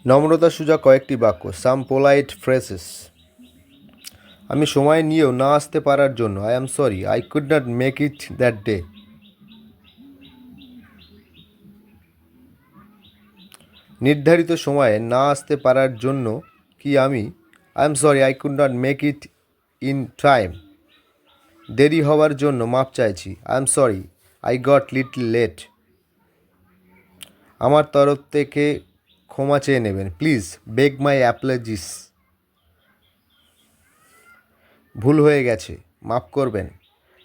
নম্রতা সুজা কয়েকটি বাক্য, সাম পোলাইট ফ্রেসেস। আমি সময় নিয়েও না আসতে পারার জন্য I am sorry, I could not make it that day. নির্ধারিত সময়ে না আসতে পারার জন্য কি আমি I am sorry, I could not make it in time. দেরি হওয়ার জন্য মাপ চাইছি, I am sorry, I got little late. আমার তরফ থেকে ক্ষমা চেয়ে নেবেন, প্লিজ বেগ মাই অ্যাপোলজিস। ভুল হয়ে গেছে, মাফ করবেন,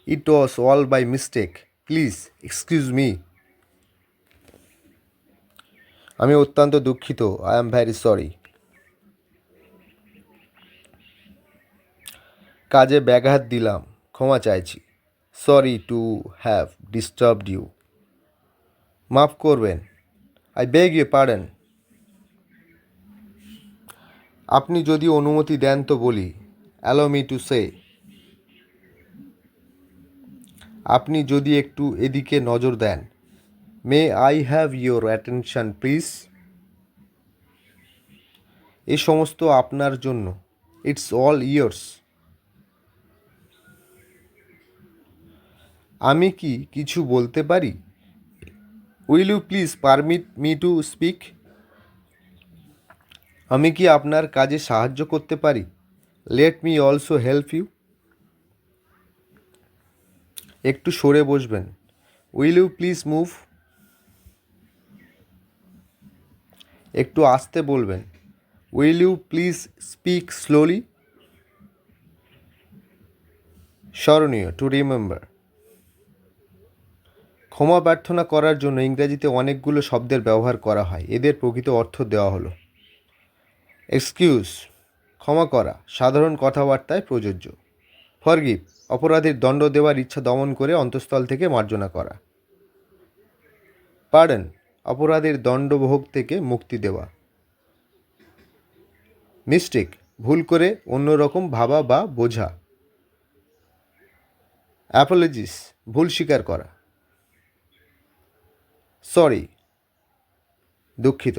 it was all by mistake, please excuse me. আমি অত্যন্ত দুঃখিত, আই অ্যাম ভ্যারি সরি। কাজে ব্যাঘাত দিলাম, ক্ষমা চাইছি, sorry to have disturbed you. মাফ করবেন, আই বেগ ইউ পার্ডন। আপনি যদি অনুমতি দেন তো বলি, অ্যালো মি টু সে। আপনি যদি একটু এদিকে নজর দেন, may I have your attention please. এ সমস্ত আপনার জন্য, ইটস অল ইয়ার্স। আমি কি কিছু বলতে পারি? Will you please permit me to speak. আমি কি আপনার কাজে সাহায্য করতে পারি? Let me also help you. একটু সরে বসবেন, উইল ইউ প্লিজ মুভ। একটু আস্তে বলবেন, will you please speak slowly. স্মরণীয়, টু রিমেম্বার। ক্ষমা প্রার্থনা করার জন্য ইংরেজিতে অনেকগুলো শব্দের ব্যবহার করা হয়, এদের প্রকৃত অর্থ দেওয়া হলো। এক্সকিউজ, ক্ষমা করা, সাধারণ কথাবার্তায় প্রযোজ্য। ফরগিভ, অপরাধীর দণ্ড দেওয়ার ইচ্ছা দমন করে অন্তঃস্থল থেকে মার্জনা করা। পার্ডন, অপরাধীর দণ্ডভোগ থেকে মুক্তি দেওয়া। মিস্টেক, ভুল করে অন্যরকম ভাবা বা বোঝা। অ্যাপোলজিস, ভুল স্বীকার করা। সরি, দুঃখিত।